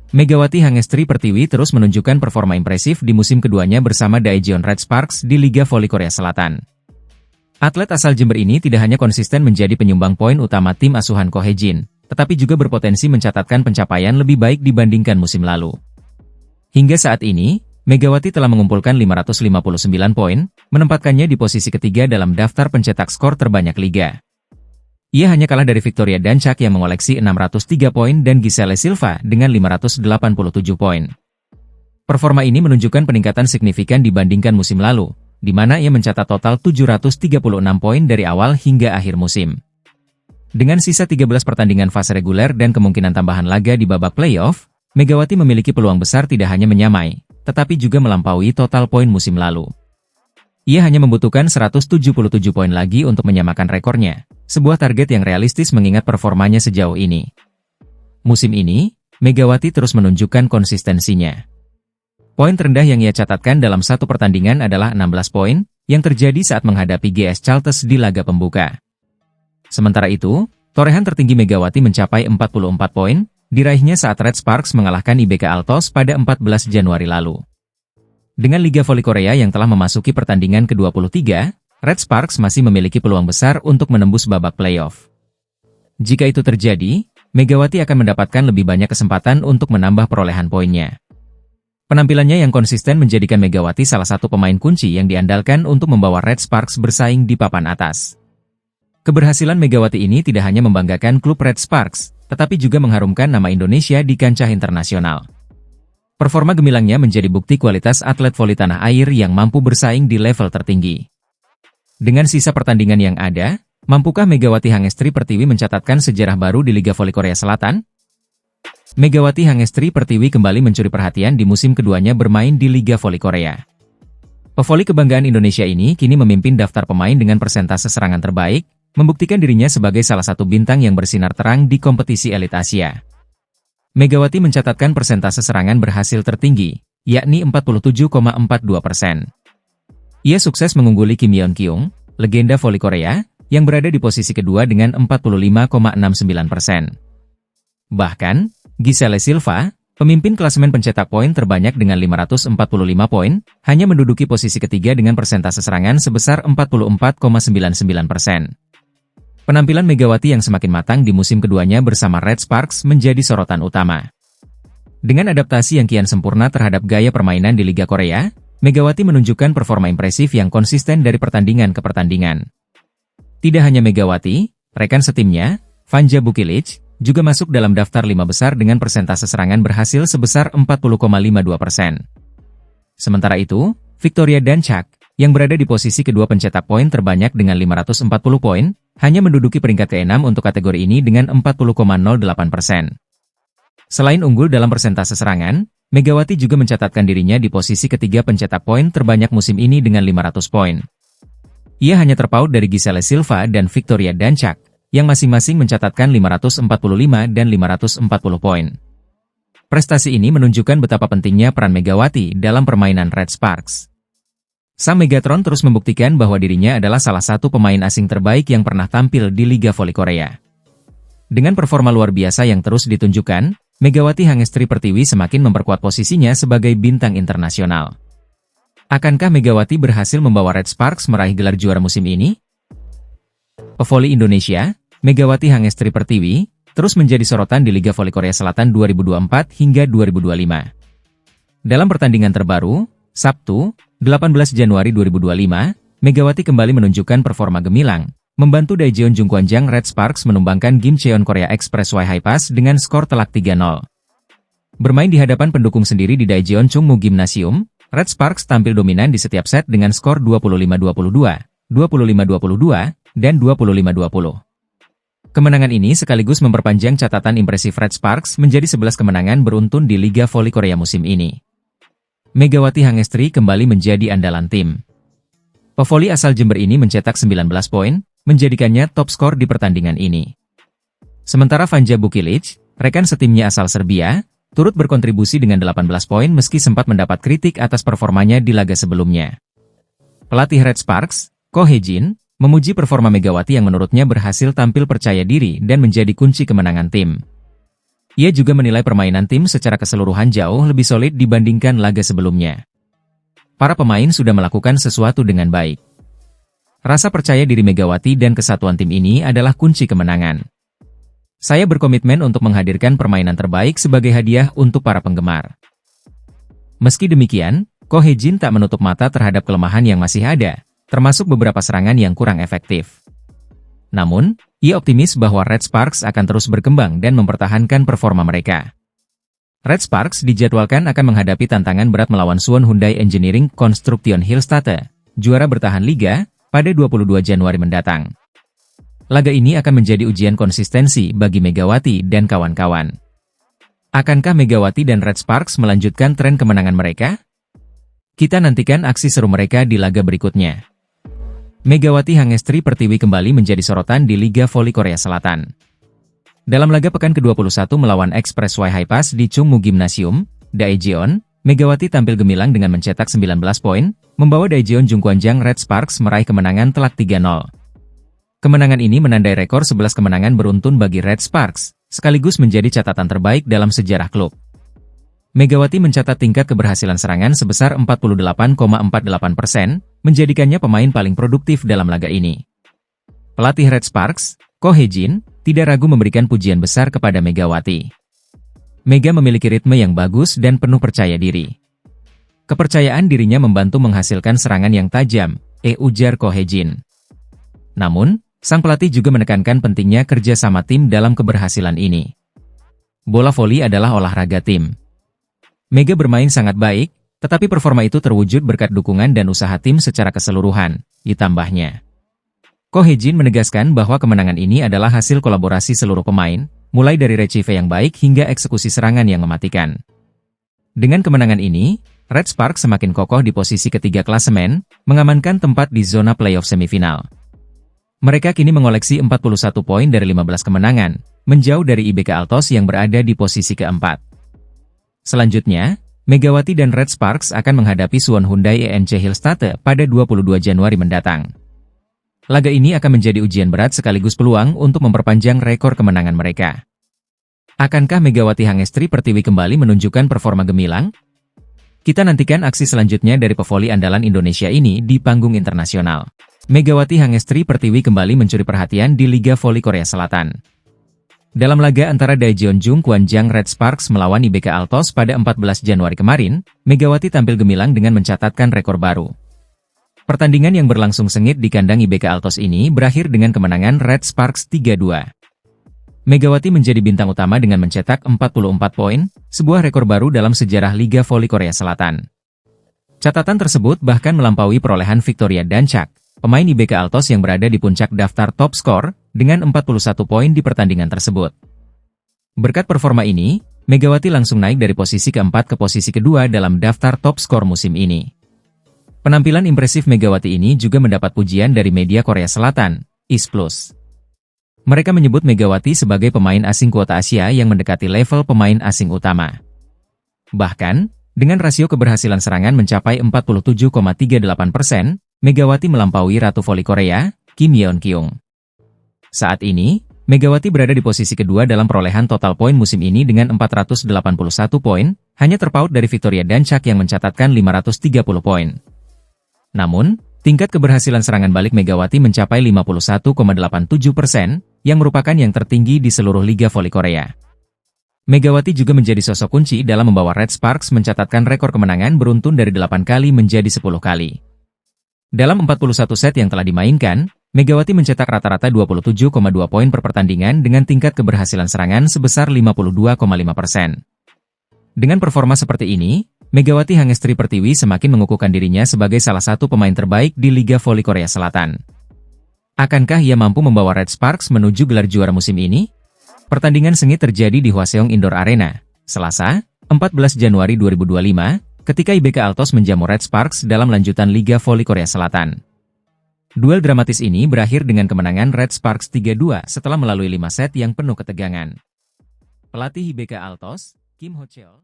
Megawati Hangestri Pertiwi terus menunjukkan performa impresif di musim keduanya bersama Daejeon Red Sparks di Liga Voli Korea Selatan. Atlet asal Jember ini tidak hanya konsisten menjadi penyumbang poin utama tim asuhan Ko Hae-jin, tetapi juga berpotensi mencatatkan pencapaian lebih baik dibandingkan musim lalu. Hingga saat ini, Megawati telah mengumpulkan 559 poin, menempatkannya di posisi ketiga dalam daftar pencetak skor terbanyak liga. Ia hanya kalah dari Victoria Danchak yang mengoleksi 603 poin dan Giselle Silva dengan 587 poin. Performa ini menunjukkan peningkatan signifikan dibandingkan musim lalu, di mana ia mencatat total 736 poin dari awal hingga akhir musim. Dengan sisa 13 pertandingan fase reguler dan kemungkinan tambahan laga di babak playoff, Megawati memiliki peluang besar tidak hanya menyamai, tetapi juga melampaui total poin musim lalu. Ia hanya membutuhkan 177 poin lagi untuk menyamakan rekornya, sebuah target yang realistis mengingat performanya sejauh ini. Musim ini, Megawati terus menunjukkan konsistensinya. Poin terendah yang ia catatkan dalam satu pertandingan adalah 16 poin, yang terjadi saat menghadapi GS Chalters di laga pembuka. Sementara itu, torehan tertinggi Megawati mencapai 44 poin, diraihnya saat Red Sparks mengalahkan IBK Altos pada 14 Januari lalu. Dengan Liga Voli Korea yang telah memasuki pertandingan ke-23, Red Sparks masih memiliki peluang besar untuk menembus babak playoff. Jika itu terjadi, Megawati akan mendapatkan lebih banyak kesempatan untuk menambah perolehan poinnya. Penampilannya yang konsisten menjadikan Megawati salah satu pemain kunci yang diandalkan untuk membawa Red Sparks bersaing di papan atas. Keberhasilan Megawati ini tidak hanya membanggakan klub Red Sparks, tetapi juga mengharumkan nama Indonesia di kancah internasional. Performa gemilangnya menjadi bukti kualitas atlet voli tanah air yang mampu bersaing di level tertinggi. Dengan sisa pertandingan yang ada, mampukah Megawati Hangestri Pertiwi mencatatkan sejarah baru di Liga Voli Korea Selatan? Megawati Hangestri Pertiwi kembali mencuri perhatian di musim keduanya bermain di Liga Voli Korea. Pevoli kebanggaan Indonesia ini kini memimpin daftar pemain dengan persentase serangan terbaik, membuktikan dirinya sebagai salah satu bintang yang bersinar terang di kompetisi elit Asia. Megawati mencatatkan persentase serangan berhasil tertinggi, yakni 47,42%. Ia sukses mengungguli Kim Yeon-kyung, legenda voli Korea, yang berada di posisi kedua dengan 45,69%. Bahkan, Giselle Silva, pemimpin klasemen pencetak poin terbanyak dengan 545 poin, hanya menduduki posisi ketiga dengan persentase serangan sebesar 44,99%. Penampilan Megawati yang semakin matang di musim keduanya bersama Red Sparks menjadi sorotan utama. Dengan adaptasi yang kian sempurna terhadap gaya permainan di Liga Korea, Megawati menunjukkan performa impresif yang konsisten dari pertandingan ke pertandingan. Tidak hanya Megawati, rekan setimnya, Vanja Bukilic, juga masuk dalam daftar 5 besar dengan persentase serangan berhasil sebesar 40,52%. Sementara itu, Victoria Danchak, yang berada di posisi kedua pencetak poin terbanyak dengan 540 poin, hanya menduduki peringkat ke-6 untuk kategori ini dengan 40,08%. Selain unggul dalam persentase serangan, Megawati juga mencatatkan dirinya di posisi ketiga pencetak poin terbanyak musim ini dengan 500 poin. Ia hanya terpaut dari Giselle Silva dan Victoria Danchak, yang masing-masing mencatatkan 545 dan 540 poin. Prestasi ini menunjukkan betapa pentingnya peran Megawati dalam permainan Red Sparks. Sang Megatron terus membuktikan bahwa dirinya adalah salah satu pemain asing terbaik yang pernah tampil di Liga Voli Korea. Dengan performa luar biasa yang terus ditunjukkan, Megawati Hangestri Pertiwi semakin memperkuat posisinya sebagai bintang internasional. Akankah Megawati berhasil membawa Red Sparks meraih gelar juara musim ini? Pevoli Indonesia, Megawati Hangestri Pertiwi, terus menjadi sorotan di Liga Voli Korea Selatan 2024 hingga 2025. Dalam pertandingan terbaru, Sabtu, 18 Januari 2025, Megawati kembali menunjukkan performa gemilang, membantu Daejeon Jungkwanjang Red Sparks menumbangkan Gimcheon Korea Expressway High Pass dengan skor telak 3-0. Bermain di hadapan pendukung sendiri di Daejeon Chungmu Gymnasium, Red Sparks tampil dominan di setiap set dengan skor 25-22, 25-22, dan 25-20. Kemenangan ini sekaligus memperpanjang catatan impresif Red Sparks menjadi 11 kemenangan beruntun di Liga Voli Korea musim ini. Megawati Hangestri kembali menjadi andalan tim. Pevoli asal Jember ini mencetak 19 poin, menjadikannya top skor di pertandingan ini. Sementara Vanja Bukilic, rekan setimnya asal Serbia, turut berkontribusi dengan 18 poin meski sempat mendapat kritik atas performanya di laga sebelumnya. Pelatih Red Sparks, Ko Hae-jin, memuji performa Megawati yang menurutnya berhasil tampil percaya diri dan menjadi kunci kemenangan tim. Ia juga menilai permainan tim secara keseluruhan jauh lebih solid dibandingkan laga sebelumnya. Para pemain sudah melakukan sesuatu dengan baik. Rasa percaya diri Megawati dan kesatuan tim ini adalah kunci kemenangan. Saya berkomitmen untuk menghadirkan permainan terbaik sebagai hadiah untuk para penggemar. Meski demikian, Ko Hye-jin tak menutup mata terhadap kelemahan yang masih ada, termasuk beberapa serangan yang kurang efektif. Namun, ia optimis bahwa Red Sparks akan terus berkembang dan mempertahankan performa mereka. Red Sparks dijadwalkan akan menghadapi tantangan berat melawan Suwon Hyundai Engineering Construction Hillstatte, juara bertahan Liga, pada 22 Januari mendatang. Laga ini akan menjadi ujian konsistensi bagi Megawati dan kawan-kawan. Akankah Megawati dan Red Sparks melanjutkan tren kemenangan mereka? Kita nantikan aksi seru mereka di laga berikutnya. Megawati Hangestri Pertiwi kembali menjadi sorotan di Liga Voli Korea Selatan. Dalam laga pekan ke-21 melawan Express Y High-Pass di Chungmu Gymnasium, Daejeon, Megawati tampil gemilang dengan mencetak 19 poin, membawa Daejeon Jungkwanjang Red Sparks meraih kemenangan telak 3-0. Kemenangan ini menandai rekor 11 kemenangan beruntun bagi Red Sparks, sekaligus menjadi catatan terbaik dalam sejarah klub. Megawati mencatat tingkat keberhasilan serangan sebesar 48,48%, menjadikannya pemain paling produktif dalam laga ini. Pelatih Red Sparks, Ko Hye-jin, tidak ragu memberikan pujian besar kepada Megawati. Mega memiliki ritme yang bagus dan penuh percaya diri. Kepercayaan dirinya membantu menghasilkan serangan yang tajam, ujar Ko Hye-jin. Namun, sang pelatih juga menekankan pentingnya kerja sama tim dalam keberhasilan ini. Bola voli adalah olahraga tim. Mega bermain sangat baik, tetapi performa itu terwujud berkat dukungan dan usaha tim secara keseluruhan, ditambahnya. Ko Hye-jin menegaskan bahwa kemenangan ini adalah hasil kolaborasi seluruh pemain, mulai dari recive yang baik hingga eksekusi serangan yang mematikan. Dengan kemenangan ini, Red Sparks semakin kokoh di posisi ketiga klasemen, mengamankan tempat di zona playoff semifinal. Mereka kini mengoleksi 41 poin dari 15 kemenangan, menjauh dari IBK Altos yang berada di posisi keempat. Selanjutnya, Megawati dan Red Sparks akan menghadapi Suwon Hyundai ENC Hillstatte pada 22 Januari mendatang. Laga ini akan menjadi ujian berat sekaligus peluang untuk memperpanjang rekor kemenangan mereka. Akankah Megawati Hangestri Pertiwi kembali menunjukkan performa gemilang? Kita nantikan aksi selanjutnya dari pevoli andalan Indonesia ini di panggung internasional. Megawati Hangestri Pertiwi kembali mencuri perhatian di Liga Voli Korea Selatan. Dalam laga antara Daejeon Jungkwanjang Red Sparks melawan IBK Altos pada 14 Januari kemarin, Megawati tampil gemilang dengan mencatatkan rekor baru. Pertandingan yang berlangsung sengit di kandang IBK Altos ini berakhir dengan kemenangan Red Sparks 3-2. Megawati menjadi bintang utama dengan mencetak 44 poin, sebuah rekor baru dalam sejarah Liga Voli Korea Selatan. Catatan tersebut bahkan melampaui perolehan Victoria Dancak, pemain IBK Altos yang berada di puncak daftar top skor, dengan 41 poin di pertandingan tersebut. Berkat performa ini, Megawati langsung naik dari posisi keempat ke posisi kedua dalam daftar top skor musim ini. Penampilan impresif Megawati ini juga mendapat pujian dari media Korea Selatan, IS Plus. Mereka menyebut Megawati sebagai pemain asing kuota Asia yang mendekati level pemain asing utama. Bahkan, dengan rasio keberhasilan serangan mencapai 47,38%, Megawati melampaui Ratu Voli Korea, Kim Yeon-kyung. Saat ini, Megawati berada di posisi kedua dalam perolehan total poin musim ini dengan 481 poin, hanya terpaut dari Victoria Dancak yang mencatatkan 530 poin. Namun, tingkat keberhasilan serangan balik Megawati mencapai 51,87%, yang merupakan yang tertinggi di seluruh Liga Voli Korea. Megawati juga menjadi sosok kunci dalam membawa Red Sparks mencatatkan rekor kemenangan beruntun dari 8 kali menjadi 10 kali. Dalam 41 set yang telah dimainkan, Megawati mencetak rata-rata 27,2 poin per pertandingan dengan tingkat keberhasilan serangan sebesar 52,5%. Dengan performa seperti ini, Megawati Hangestri Pertiwi semakin mengukuhkan dirinya sebagai salah satu pemain terbaik di Liga Voli Korea Selatan. Akankah ia mampu membawa Red Sparks menuju gelar juara musim ini? Pertandingan sengit terjadi di Hwaseong Indoor Arena, Selasa, 14 Januari 2025, ketika IBK Altos menjamu Red Sparks dalam lanjutan Liga Voli Korea Selatan. Duel dramatis ini berakhir dengan kemenangan Red Sparks 3-2 setelah melalui 5 set yang penuh ketegangan. Pelatih IBK Altos, Kim Ho-cheol